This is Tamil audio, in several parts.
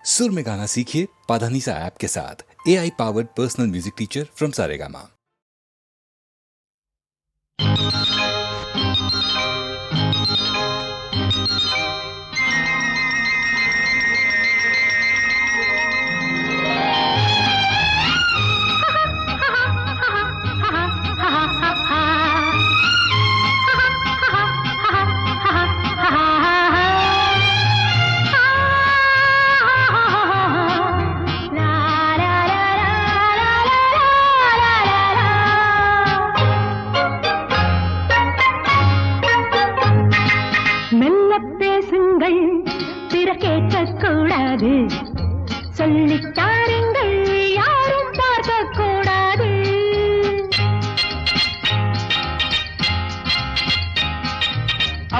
सुर में गाना सीखिए पाधानीसा ऐप के साथ। AI powered personal music teacher from Saregama. சொல்லித்தாருங்கள், யாரும் பார்க்க கூடாது.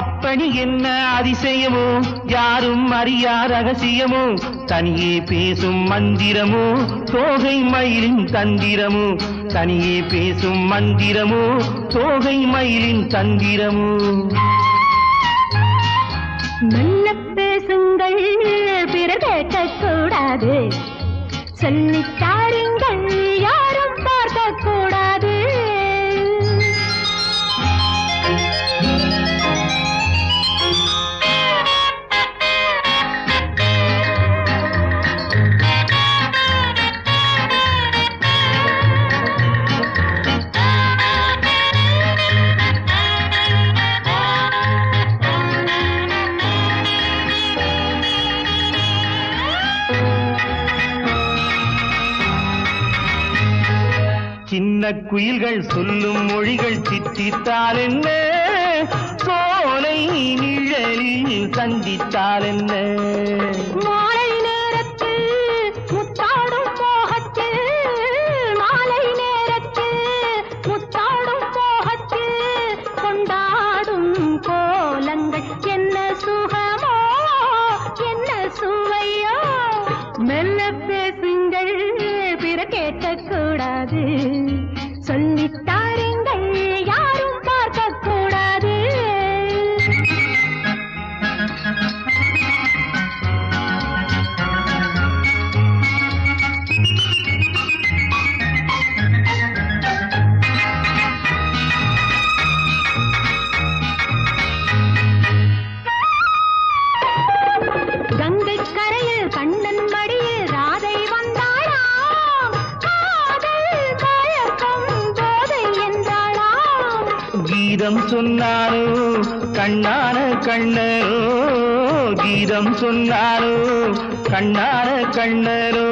அப்படி என்ன அதிசயமோ, யாரும் அறியா ரகசியமோ, தனியே பேசும் மந்திரமோ, தோகை மயிலின் தந்திரமோ, தனியே பேசும் மந்திரமோ, தோகை மயிலின் தந்திரமோ. மெல்ல பேசுங்கள், பிறர் கேட்கக்கூடாது. சொல்லித்தாருங்கள், யாரும் பார்க்க கூடாது. சின்ன குயில்கள் சொல்லும் மொழிகள் சித்தித்தால் என்ன, சோலை நிழலில் சந்தித்தால் என்ன. மாலை நேரத்தில் முத்தாடும் மோகத்தில், மாலை நேரத்தில் முத்தாடும் மோகத்தில் கொண்டாடும் கோலங்கள் என்ன சுகமோ, என்ன சுவையோ. மெல்ல பேசுங்கள், பிற கேட்கக்கூடாது. சொல்லித்தாருங்கள், யாரும் பார்க்க கூடாது. கங்கை கரையில் கண்ணன் மடியில் ராதை வந்தாளாம், காதல் கயக்கம் போதை என்றாளாம். கீதம் சொன்னாரோ கண்ணான கண்ணரோ, கீதம் சொன்னாரோ கண்ணான கண்ணரோ,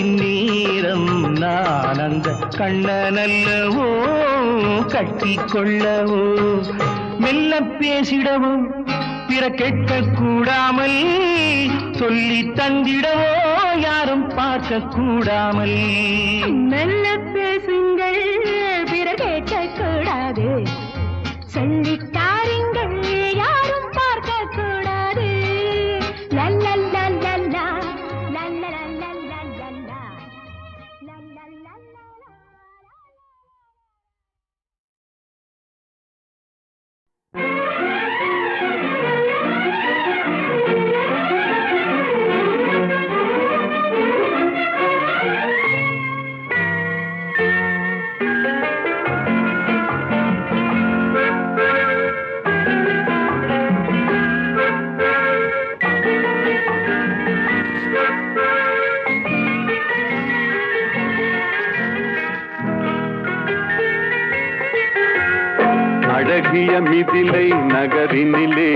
இந்நேரம் நான் அந்த கண்ணனல்லவோ கட்டிக்கொள்ளவோ. மெல்ல பேசிடவோ, பிற கேட்க கூடாமல், சொல்லி தந்திடவோ, யாரும் பார்க்க கூடாமல். மெல்ல பேசுங்கள், பிற கேட்கக்கூடாது. சொல்லித்தாருங்கள், யாரும் பார்க்க கூடாது. லல்லல்லல்லல்லா, லல்லல்லல்லல்லா, லல்லல்லல்லல்லா. அழகிய மிதிலை நகரினிலே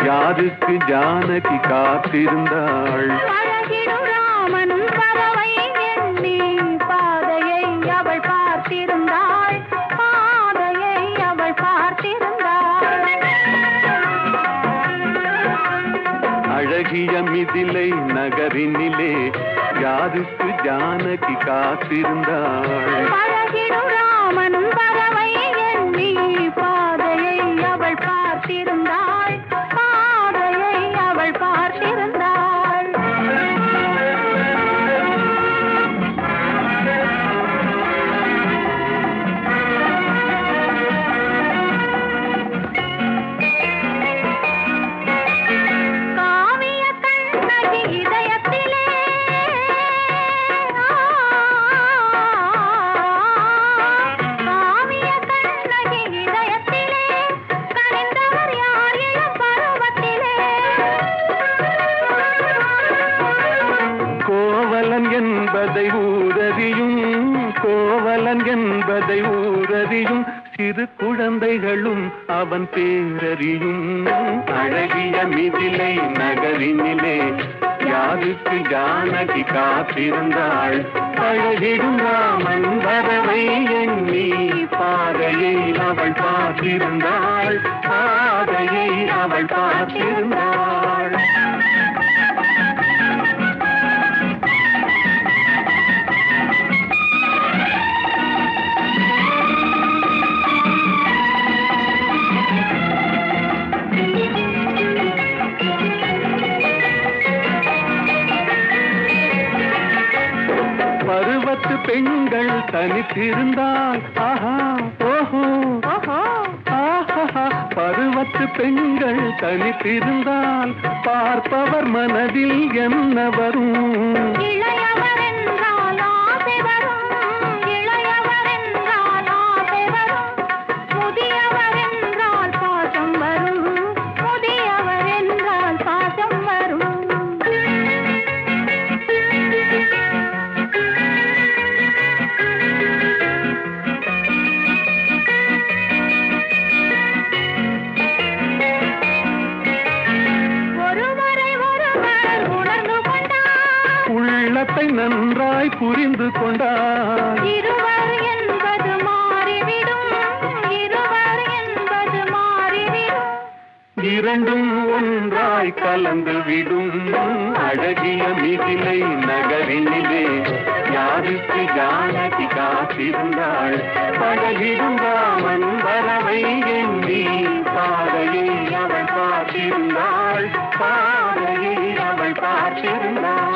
யாருக்கு ஜானகி காத்திருந்தாள். அழகிடும் ராமனும் பறவை எண்ணி பாதையை அவள் பார்த்திருந்தாள், பாதையை அவள் பார்த்திருந்தாள். அழகிய மிதிலை நகரினிலே யாருக்கு ஜானகி காத்திருந்தாள். அழகிடும் ராமனும் பறவை எண்ணி பாதையை அவள் பார்த்திருந்தாள், பாதையை அவள் பார்த்திருந்தாள். காவிய கண்ணகி இதயத்திலே என்பதை ஊரறியும், கோவலன் என்பதை ஊரறியும், சிறு குழந்தைகளும் அவன் பேரறியும். அழகிய மிதிலை நகரினிலே யாருக்கு ஜானகி காத்திருந்தாள். அழகிடும் ராமன் வரவை எண்ணி பாதையை அவள் பார்த்திருந்தாள், பாதையை அவள் பார்த்திருந்தாள். பருவத்து பெண்கள் தனித்திருந்தால் ஆஹா ஓஹோ ஆஹா, பருவத்து பெண்கள் தனித்திருந்தால் பார்ப்பவர் மனதில் என்ன வரும்? இளையவர் என்றால் ஆசை வரும், இளையவர் என்றால் ஆசை வரும், முதியவர் என்றால் பாசம் வரும், முதியவர் என்றால் பாசம் வரும். உள்ளத்தை நன்றாய் புரிந்து கொண்டார். இருவர் என்பது மாறிவிடும், இருவர் என்பது மாறிவிடும், இரண்டும் ஒன்றாய் கலந்து விடும். அழகிய மிதிலை நகரினிலே யாருக்கு ஜானகி காத்திருந்தாள். பழகிடும் ராமன் வரவை எண்ணி பாதையை அவள் பார்த்திருந்தாள், பாதையை அவள் பார்த்திருந்தாள்.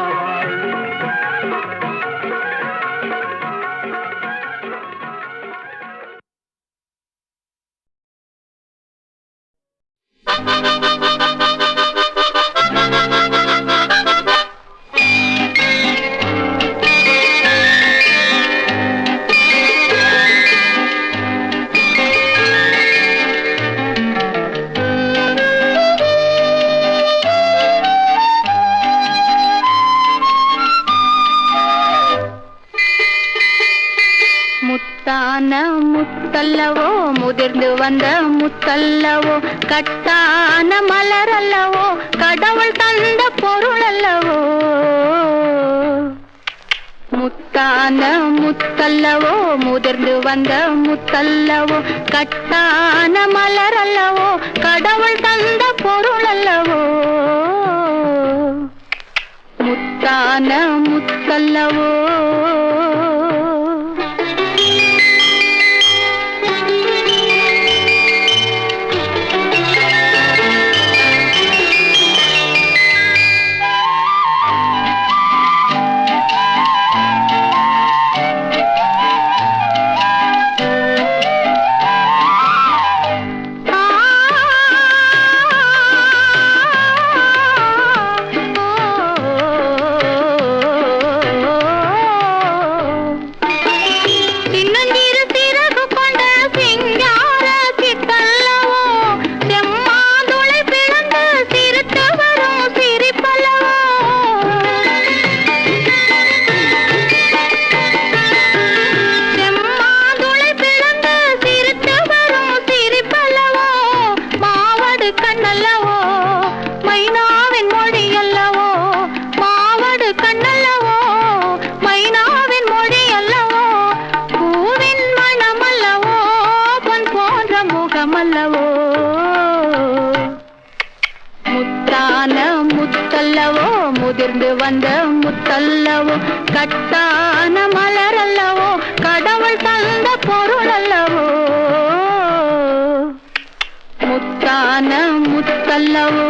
முத்தான முத்தல்லவோ, முதிர்ந்து வந்த முத்தல்லவோ, கட்டான மலர் அல்லவோ, கடவுள் தந்த பொருள் அல்லவோ. முத்தான முத்தல்லவோ, முதிர்ந்து வந்த முத்தல்லவோ, கட்டான மலர் அல்லவோ, கடவுள் தந்த பொருள் அல்லவோ. முத்தான முத்தல்லவோ. முத்தான முத்தல்லவோ, முதிர்ந்து வந்த முத்தல்லவோ, கட்டான மலர் அல்லவோ, கடவுள் தந்த பொருள் அல்லவோ. முத்தான முத்தல்லவோ.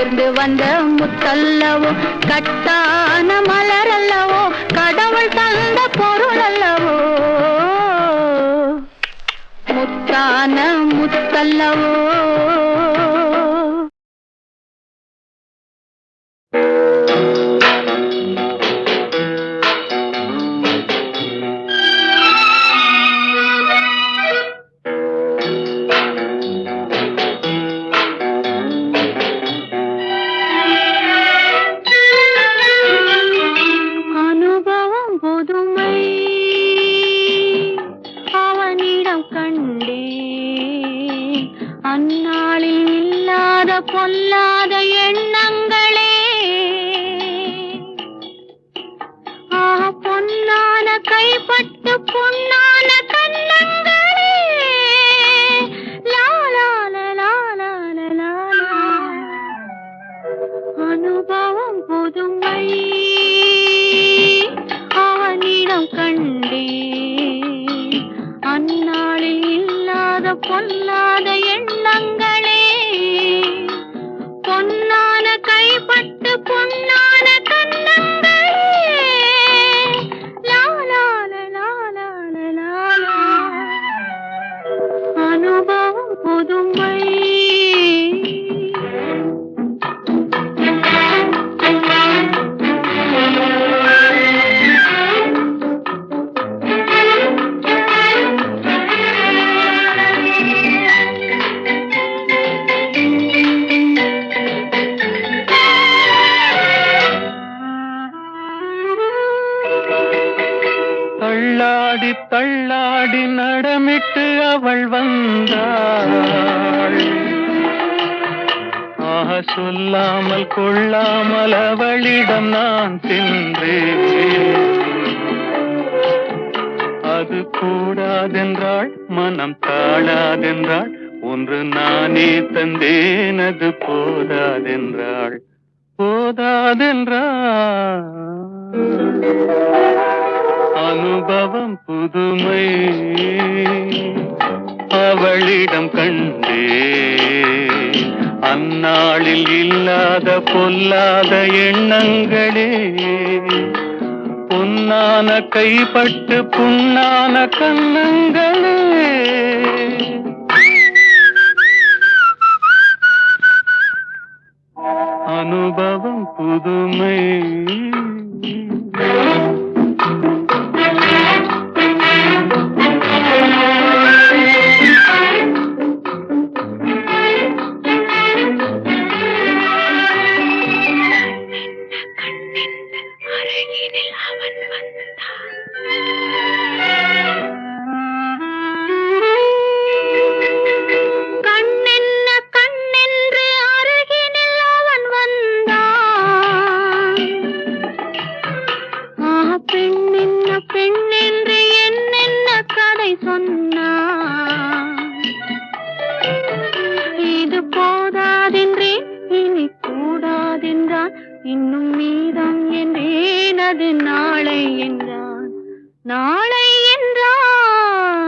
முதிர்ந்து வந்த முத்தல்லவோ கட்டான மலரல்லவோ கடவுள் தந்த பொருள் அல்லவோ முத்தான முத்தல்லவோ அந்நாளில் இல்லாத பொல்லாத எண்ணங்களே பொன்னான கைப்பட்டு பொன்னான கண்ணங்களே அனுபவம் புதுமை அவனிடம் கண்டே அந்நாளில் இல்லாத பொல்லாத எண்ணங்களே பொன்னான கைப்பட்டு பொன்னான கண்ணங்களே அனுபவம் புதுமை தள்ளாடி தள்ளாடி நடமிட்டு அவள் வந்தாள் சொல்லாமல் கொள்ளாமல் அவளிடம் நான் சென்றேன் அது கூடாதென்றாள் மனம் தாழாதென்றாள் ஒன்று நானே தந்தேன் அது போதாதென்றாள் போதாதென்றாள் அனுபவம் புதுமை அவளிடம் கண்டே அந்நாளில் இல்லாத பொல்லாத எண்ணங்களே பொன்னான கைப்பட்டு புண்ணான கண்ணங்களே அனுபவம் புதுமை இன்னும் மீதம் என்றேன் அது நாளை என்றான் நாளை என்றான்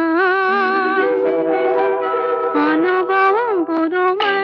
அனுபவம் புதுமை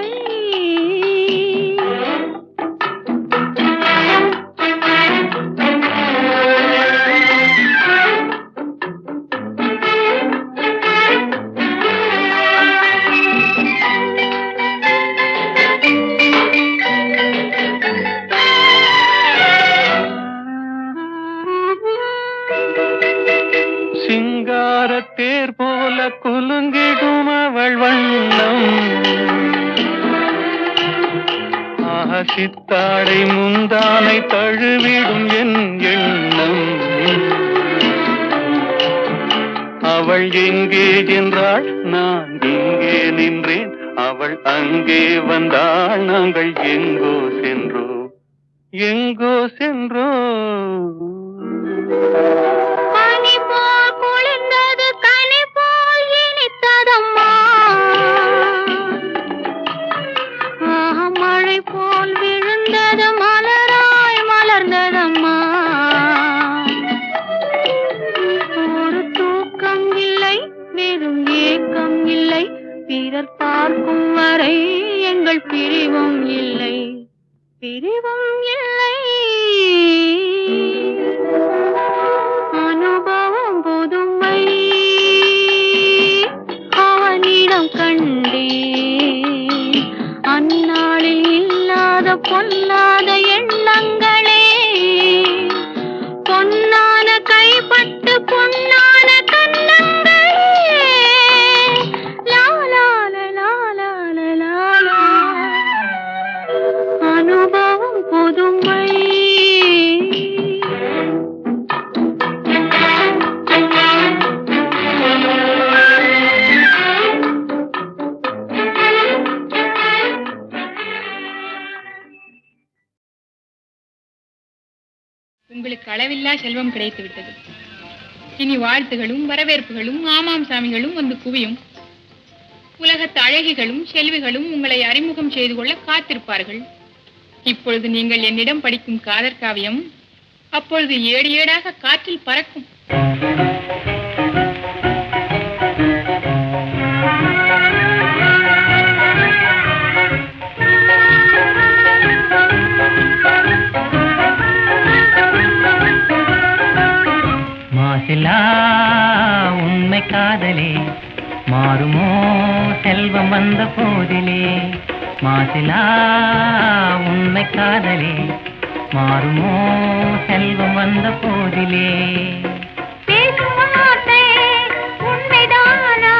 சிங்காரத்தேர் போல குலுங்கிடும் அவள் வண்ணம் சித்தாடை முந்தானை தழுவிடும் என் எண்ணம் அவள் எங்கே என்றாள் நான் இங்கே நின்றேன் அவள் அங்கே வந்தாள் நாங்கள் எங்கோ சென்றோம் எங்கோ சென்றோம் பனி போல் குளிர்ந்தது கனி போல் இனித்ததம்மா மழை போல் விழுந்தது மலராய் மலர்ந்ததம்மா ஒரு தூக்கம் இல்லை வெறும் ஏக்கம் இல்லை பிறர் பார்க்கும் வரை எங்கள் பிரிவும் இல்லை பிரிவும் இல்லை அனுபவம் புதுமை அவனிடம் கண்டே அந்நாளில் இல்லாத பொல்லாத எண்ணங்களே பொன்னான கைப்பட்டு பொன்னான கண்ணங்களே லாலால லாலால லாலா அனுபவம் புதுமை உங்களுக்கு அளவில்லா செல்வம் கிடைத்து விட்டது. இனி வாழ்த்துகளும் வரவேற்புகளும் ஆமாம் சாமிகளும் வந்து குவியும். உலகத்து அழகிகளும் செல்விகளும் உங்களை அறிமுகம் செய்து கொள்ள காத்திருப்பார்கள். இப்பொழுது நீங்கள் என்னிடம் படிக்கும் காதற் காவியம் அப்பொழுது ஏடு ஏடாக காற்றில் பறக்கும். மாசிலா உண்மை காதலே மாறுமோ செல்வம் வந்த போதிலே. மாசிலா உண்மை காதலே மாறுமோ செல்வம் வந்த போதிலே. பேசும் வார்த்தை உண்மைதானா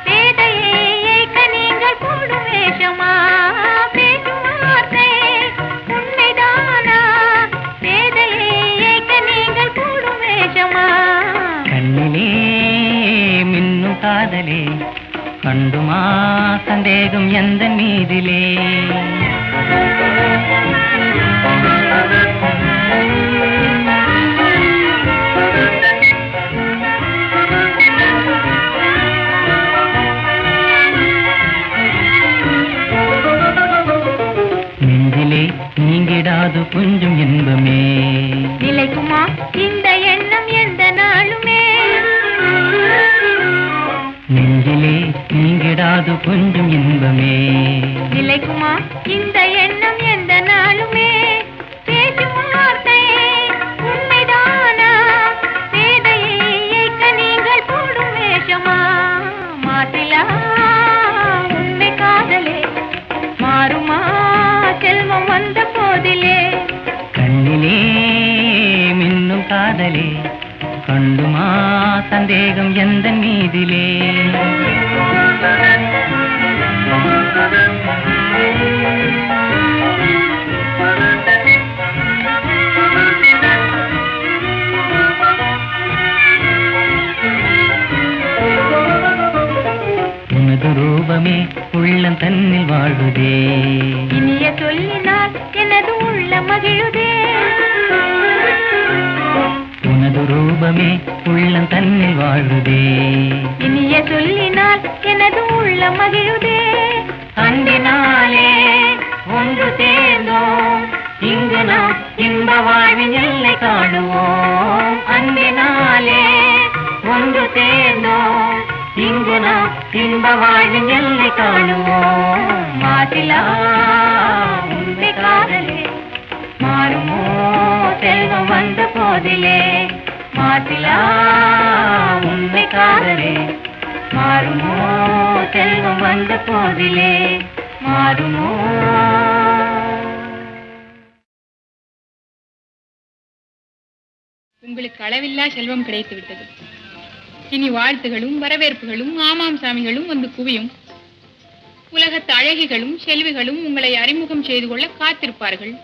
பேதையை ஏய்க்க நீங்கள் போடும் வேஷமா? பேசும் வார்த்தை உண்மைதானா பேதையை ஏய்க்க நீங்கள் போடும் வேஷமா? கண்ணிலே மின்னும் காதலே கண்டுமா சந்தேகம் எந்த மீதிலே. நெஞ்சிலே நீங்கிடாது கொஞ்சம் இன்பமே. நிலைக்குமா இந்த எண்ணம் எந்த நாளுமே? நெஞ்சிலே நீங்கிடாது கொஞ்சம் இன்பமே. நிலைக்குமா இந்த எண்ணம் எந்த நாளுமே? பேசும் வார்த்தை உண்மைதானா பேதையை ஏய்க்க நீங்கள் போடும் வேஷமா? மாசிலா உண்மை காதலே மாறுமா செல்வம் வந்த போதிலே. கண்ணிலே மின்னும் காதலே கண்டுமா சந்தேகம் எந்த மீதிலே. உனது ரூபமே உள்ளம் தன்னில் வாழுதே. இனிய சொல்லினால் எனது உள்ள மகிழுதே. உனது ரூபமே உள்ளம் தன்னில் வாழுதே. இனிய சொல்லினால் எனது உள்ள மகிழுதே. அன்பினாலே ஒன்று சேர்ந்தோம் இங்கு நாம் இன்ப வாழ்வின் எல்லை காணுவோம். அன்பினாலே ஒன்று சேர்ந்தோம் இங்கு நாம் இன்ப வாழ்வின் எல்லை காணுவோம். மாசிலா உண்மை காதலே மாறுமோ செல்வம் வந்த போதிலே. மாசிலா உண்மை காதலே மாறுமோ செல்வம் வந்த போதிலே. மாறுமோ. உங்களுக்கு அளவில்லா செல்வம் கிடைத்து விட்டது. இனி வாழ்த்துகளும் வரவேற்புகளும் ஆமாம் சாமிகளும் வந்து குவியும். உலகத்து அழகிகளும் செல்விகளும் உங்களை அறிமுகம் செய்து கொள்ள காத்திருப்பார்கள்.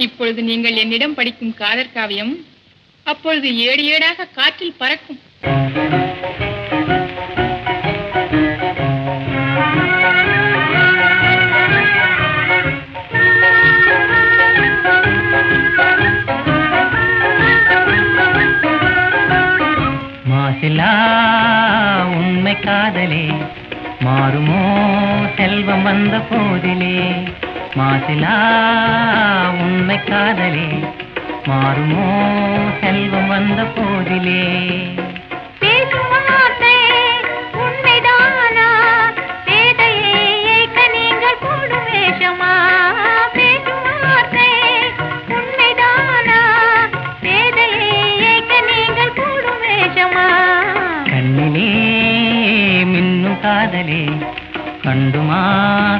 இப்பொழுது நீங்கள் என்னிடம் படிக்கும் காதற் காவியம் அப்பொழுது ஏடு ஏடாக காற்றில் பறக்கும். மாசிலா உண்மை காதலே மாறுமோ செல்வம் வந்த போதிலே. மாசிலா உண்மை காதலே மாறுமோ செல்வம் வந்த போதிலே. பேசும் வார்த்தை உண்மைதானா பேதையை ஏய்க்க நீங்கள் போடும் வேஷமா? பேசும் கண்டுமா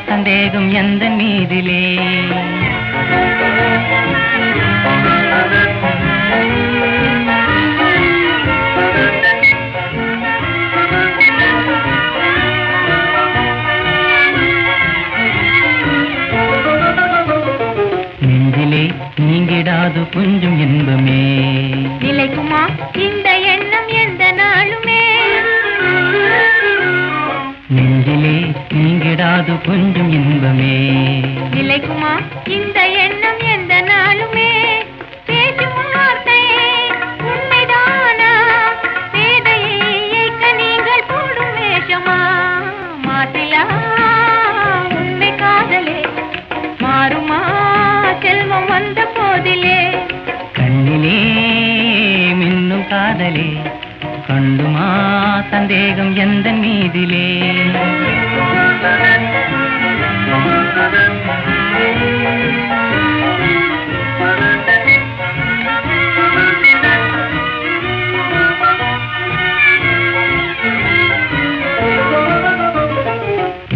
சந்தேகம் எந்த மீதிலே நெஞ்சிலே நீங்கிடாது கொஞ்சம் இன்பமே நிலைக்குமா இந்த எண்ணம் எந்த நாளுமே நெஞ்சிலே நீங்கிடாது கொஞ்சம் இன்பமே நிலைக்குமா இந்த எண்ணம் எந்த நாளுமே பேசும் வார்த்தை உண்மைதானா பேதையை ஏய்க்க நீங்கள் போடும் வேஷமா மாசிலா உண்மை காதலே மாறுமா செல்வம் வந்த போதிலே கண்ணிலே மின்னும் காதலே கண்டுமா சந்தேகம் எந்த மீதிலே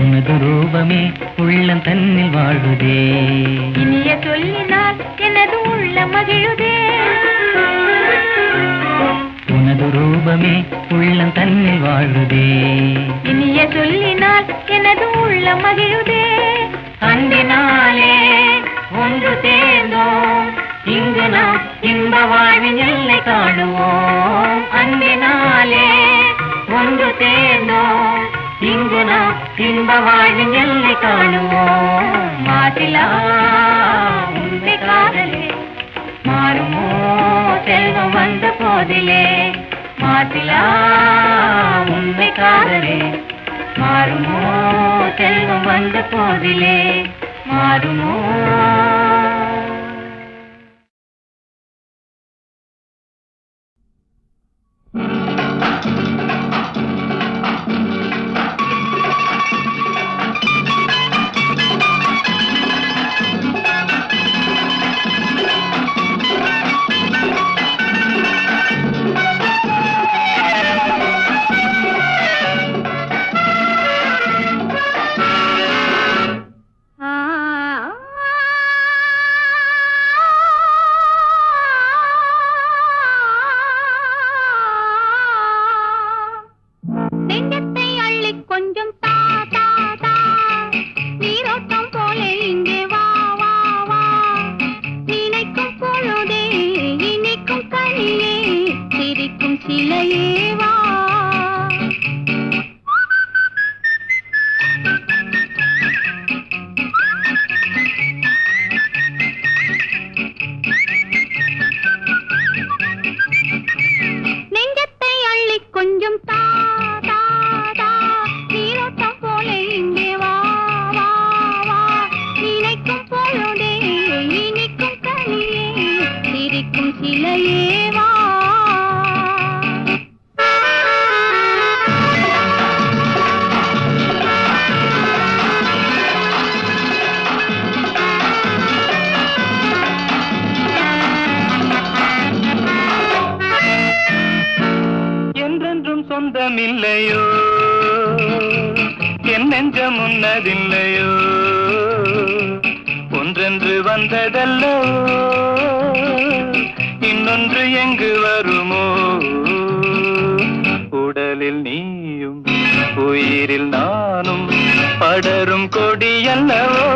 உனது ரூபமே உள்ளம் தன்னில் வாழுதே இனிய சொல்லினால் எனது உள்ள மகிழுதே உனது ரூபமே உள்ளம் தன்னில் வாழுதே இனிய சொல்லினால் எனது உள்ள மகிழுதே அன்பினாலே ஒன்று சேர்ந்தோம் இங்கு நாம் இன்ப வாழ்வின் எல்லை காணுவோம் அன்பினாலே ஒன்று சேர்ந்தோம் இங்கு நாம் இன்ப வாழ்வின் எல்லை காணுவோம் மாசிலா உண்மை காதலே மாறுமோ செல்வம் வந்த போதிலே மாசிலா உண்மை காதலே மாறுமோ செல்வம் வந்த போதிலே மாறுமோ நெஞ்சத்தை அள்ளி கொஞ்சம் தா தா தா நீரோட்டம் போல இங்கே வா வா வா நினைக்கும் பொழுதே இனிக்கும் கனியே சிரிக்கும் சிலையே வா நெஞ்சத்தை அள்ளி கொஞ்சம் தா தா தா நீரோட்டம் போல இங்கே வா வா வா நினைக்கும் பொழுதே இனிக்கும் கனியே சிரிக்கும் சிலையே வா என்றென்றும் சொந்தமில்லையோ என் நெஞ்சம் உன்னதில்லையோ ஒன்றென்று வந்ததல்லோ இன்னொன்று எங்கு வருமோ உடலில் நீயும் உயிரில் நானும் படரும் கொடியல்லவோ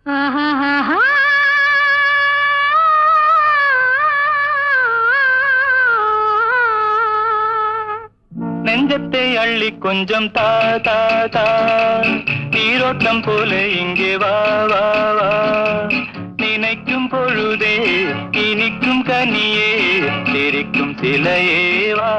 ஆஹா நெஞ்சத்தை அள்ளி கொஞ்சம் தா தா தா நீரோட்டம் போல இங்கே வா வா வா நினைக்கும் பொழுதே இனிக்கும் கனியே சிரிக்கும் சிலையே வா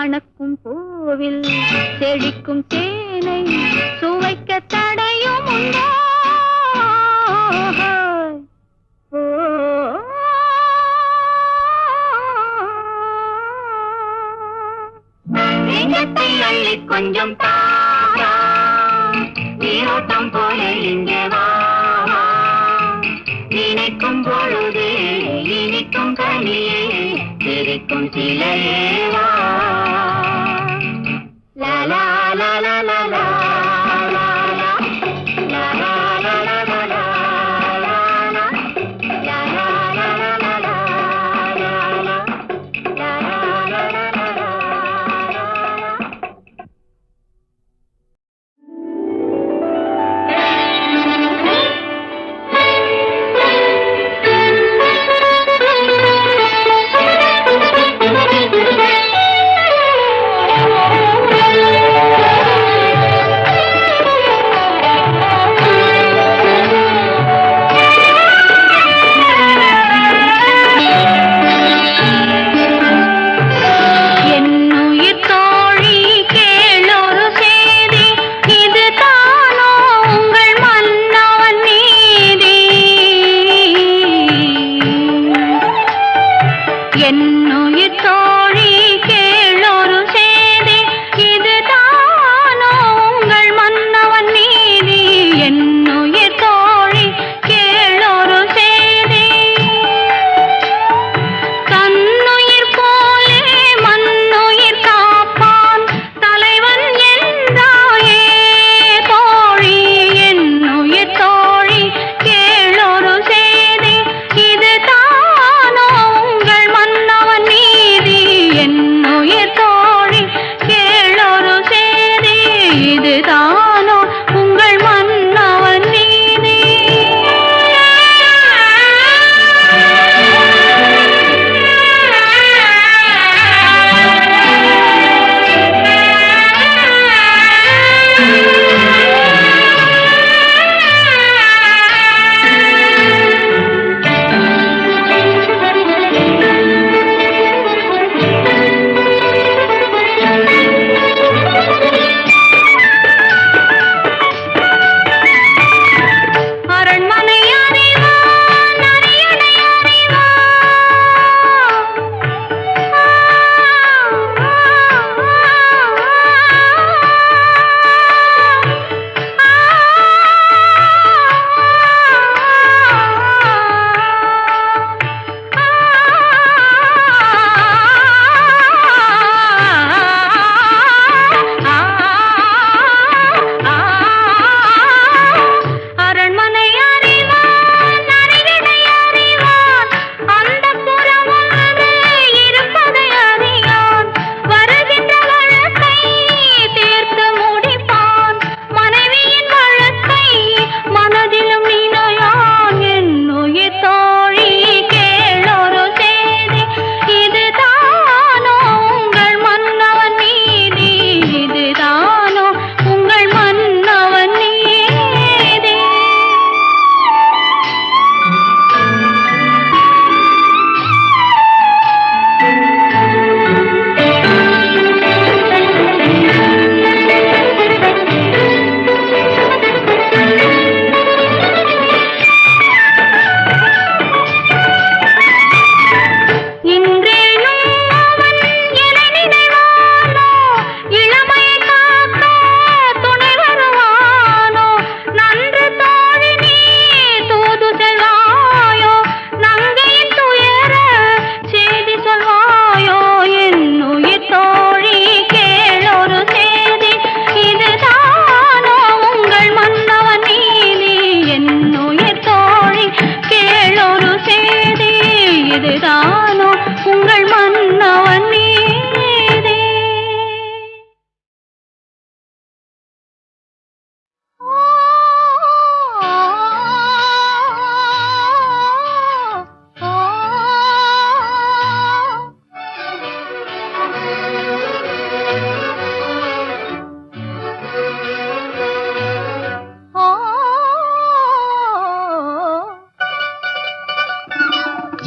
மணக்கும் பூவில் செழிக்கும் தேனை சுவைக்க தடையும் உண்டோ? நெஞ்சத்தை அள்ளி கொஞ்சம் தாரா, நீரோட்டம் போல இங்கே வா வா. நினைக்கும் பொழுதே இனிக்கும் கனியே சிரிக்கும் சிலையே வா. லா லா லா லா லா லா லா லா. லா லா லா லா லா லா லா லா. லா லா லா லா லா லா லா லா. லா லா லா லா லா லா லா.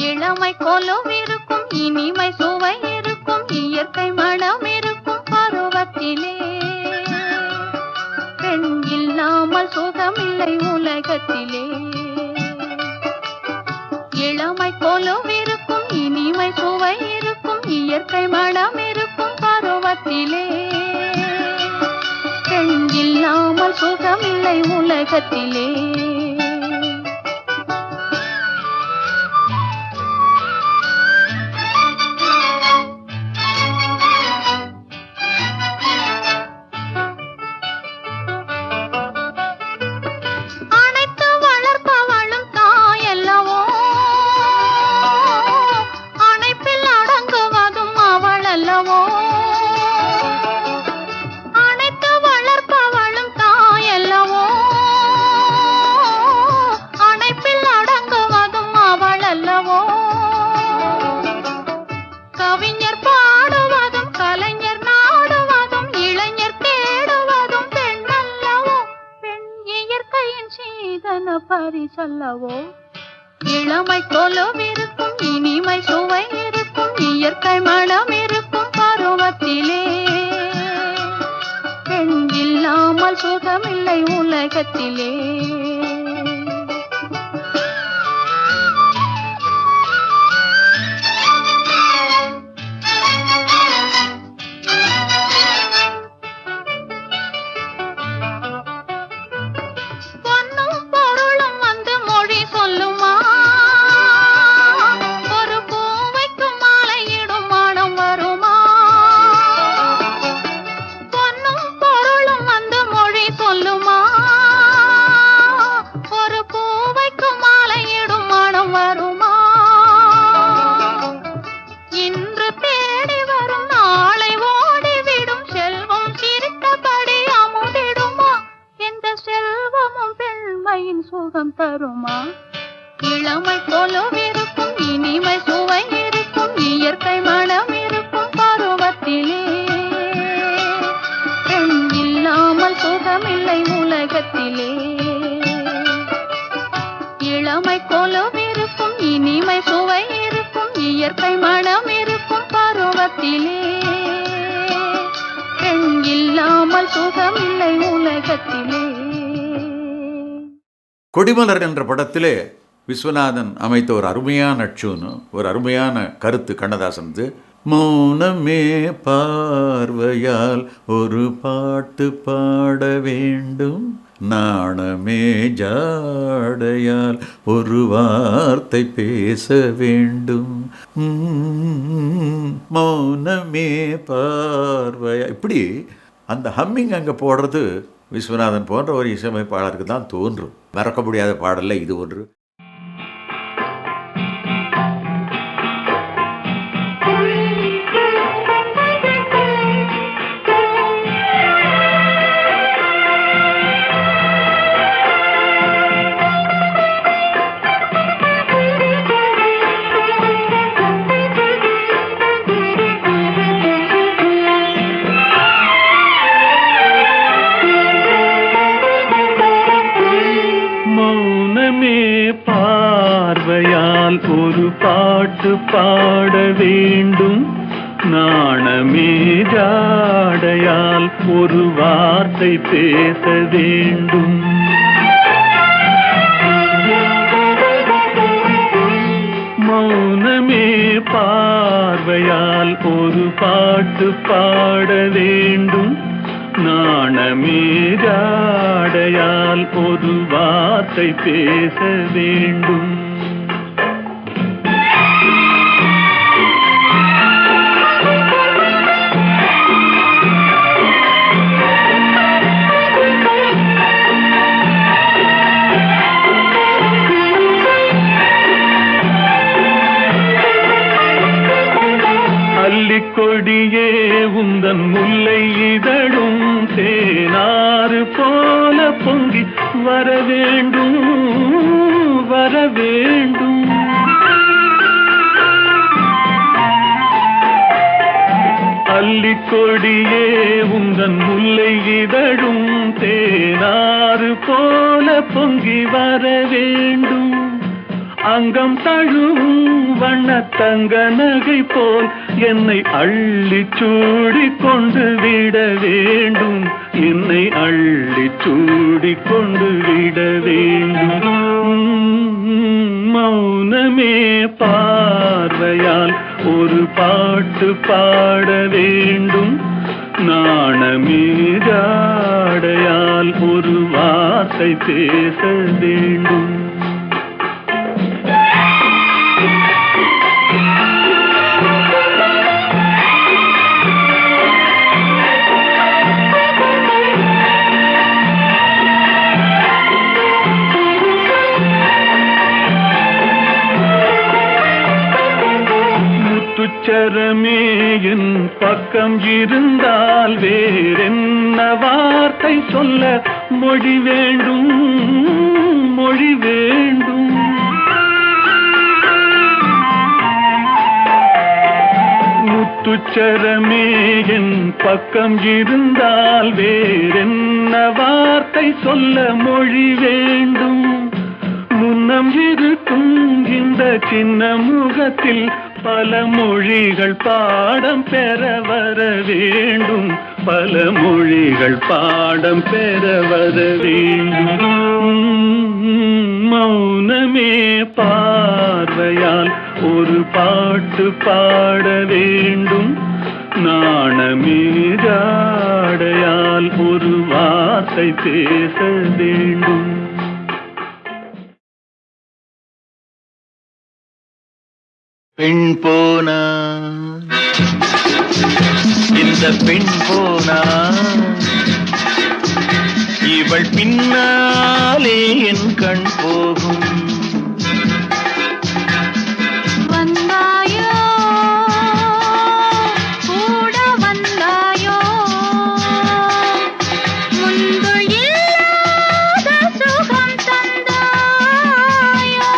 இளமை கொலுவிருக்கும் இனிமை சுவை இருக்கும் இயற்கை மனம் இருக்கும் உலகத்திலே. இளமை கொலுவிருக்கும் இனிமை சுவை இருக்கும் இயற்கை மனம் இருக்கும் பருவத்திலே. பெண் இல்லாமல் சுகமில்லை உலகத்திலே. பரிசல்லவோ இளமை கொலுவிருக்கும் இனிமை சுவை இருக்கும் இயற்கை மனம் இருக்கும் பருவத்திலே. பெண் இல்லாமல் சுகமில்லை உலகத்திலே. சுகம் தருமா இளமை கொலுவிருக்கும் இனிமை சுவை இருக்கும் இயற்கை மனம் இருக்கும் பருவத்திலே. பெண் இல்லாமல் சுகமில்லை உலகத்திலே. இளமை கொலுவிருக்கும் இனிமை சுவை இருக்கும் இயற்கை மனம் இருக்கும் பருவத்திலே. பெண் இல்லாமல் சுகமில்லை உலகத்திலே. கொடிமலர் என்ற படத்திலே விஸ்வநாதன் அமைத்த ஒரு அருமையான அட்சூன்னு ஒரு அருமையான கருத்து கண்ணதாசனது. மௌனமே பார்வையால் ஒரு பாட்டு பாட வேண்டும், நாணமே ஜாடையால் ஒரு வார்த்தை பேச வேண்டும், மௌனமே பார்வையா. இப்படி அந்த ஹம்மிங் அங்கே போடுறது விஸ்வநாதன் போன்ற ஒரு இசையமைப்பாளருக்கு தான் தோன்றும். மறக்க முடியாத பாடல்ல இது ஒன்று. ஒரு பாட்டு பாட வேண்டும், நாணமே ஜாடையால் ஒரு வார்த்தை பேச வேண்டும், மௌனமே பார்வையால் ஒரு பாட்டு பாட வேண்டும், நாணமே ஜாடையால் ஒரு வார்த்தை பேச வேண்டும். கொடியே உந்தன் முல்லை இதழும் தேனாறு போல பொங்கி வர வேண்டும், வர வேண்டும். அல்லிக்கொடியே உந்தன் முல்லை இதழும் தேனாறு போல பொங்கி வர வேண்டும். அங்கம் தழுவும் வண்ணத்தங்க நகை போல் என்னை அள்ளி சூடி கொண்டு விட வேண்டும், என்னை அள்ளி சூடிக் கொண்டு விட வேண்டும். மௌனமே பார்வையால் ஒரு பாட்டு பாட வேண்டும். நாணமே ஜாடையால் ஒரு வார்த்தை பேச வேண்டும். முத்துச்சரமே என் பக்கம் இருந்தால் வேறென்ன வார்த்தை சொல்ல மொழி வேண்டும், மொழி வேண்டும். முத்துச்சரமே என் பக்கம் இருந்தால் வேறென்ன வார்த்தை சொல்ல மொழி வேண்டும். முன்னம் இருக்கும் இந்த சின்ன முகத்தில் பல மொழிகள் பாடம் பெற வர வேண்டும், பல மொழிகள் பாடம் பெற வர வேண்டும். மௌனமே பார்வையால் ஒரு பாட்டு பாட வேண்டும். நாணமே ஜாடையால் ஒரு வார்த்தை பேச வேண்டும். பெண் போனா இந்த பெண் போனா இவள் பின்னாலே என் கண் போகும். வந்தாயோ கூட வந்தாயோ முன்பு இல்லாத சுகம் தந்தாயோ.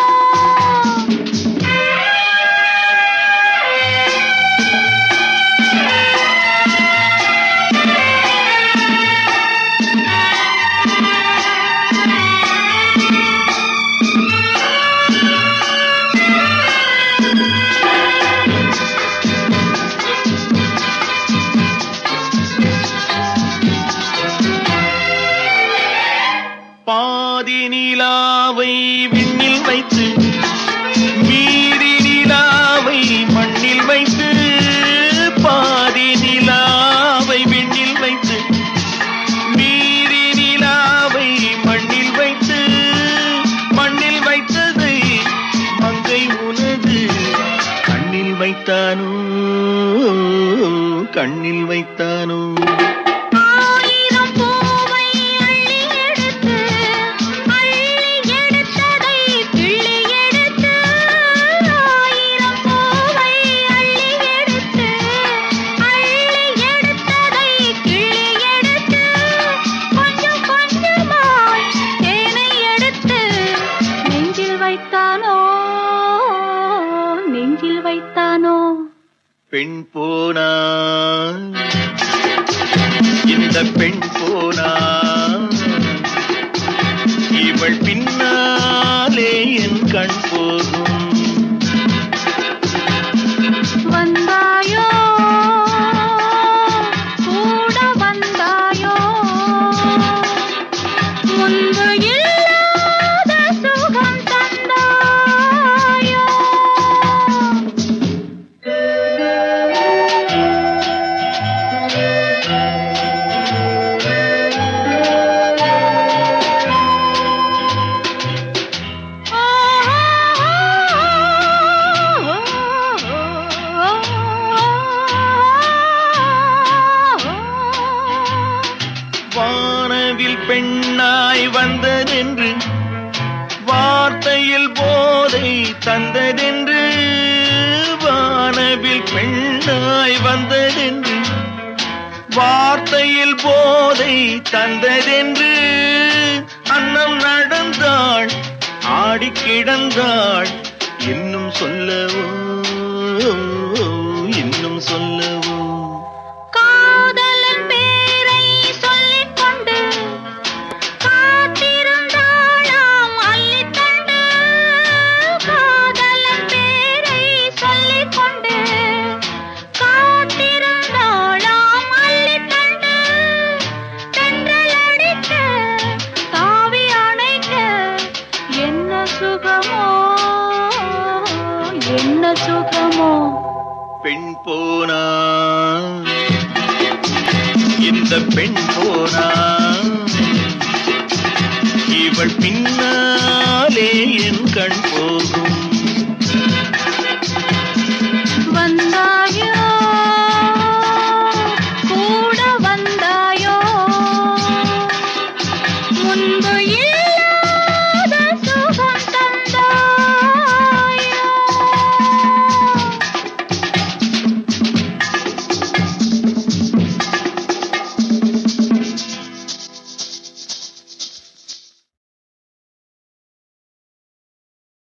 பாதி நிலாவை விண்ணில் வைத்து மீதி நிலாவை மண்ணில் வைத்து, பாதி நிலாவை விண்ணில் வைத்து மீதி நிலாவை மண்ணில் வைத்து, மண்ணில் வைத்ததை மங்கை உனது கண்ணில் வைத்தானோ, கண்ணில் வைத்தானோ. ஆயிரம் பூவை அள்ளி எடுத்து அள்ளி எடுத்ததை கிள்ளி எடுத்து, ஆயிரம் பூவை அள்ளி எடுத்து அள்ளி எடுத்ததை கிள்ளி எடுத்து, கொஞ்சம் கொஞ்சமாய் தேனை எடுத்து நெஞ்சில் வைத்தானோ, நெஞ்சில் வைத்தானோ. பெண் போனா இந்த பெண் போனா இவள் பின்னாலே என் கண் போகும். வந்தாயோ கூட வந்தாயோ முன்பு இல்லாத சுகம் தந்தாயோ. வானவில் பெண்ணாய் வந்ததென்று வார்த்தையில் போதை தந்ததென்று, வானவில் பெண்ணாய் வந்ததென்று வார்த்தையில் போதை தந்ததென்று, அன்னம் நடந்தாள் ஆடி கிடந்தாள், இன்னும் சொல்லவோ இன்னும் சொல்லவோ. காதலன் பேரை சொல்லிக் கொண்டு காத்திருந்தாளாம் அள்ளித்தண்டு, காதலன் பேரை சொல்லிக் கொண்டு காத்திருந்தாளாம் அள்ளித்தண்டு, தென்றல் போகுமோ? பெண் போனா இந்த பெண் போனா இவள் பின்னாலே என் கண் போகும்.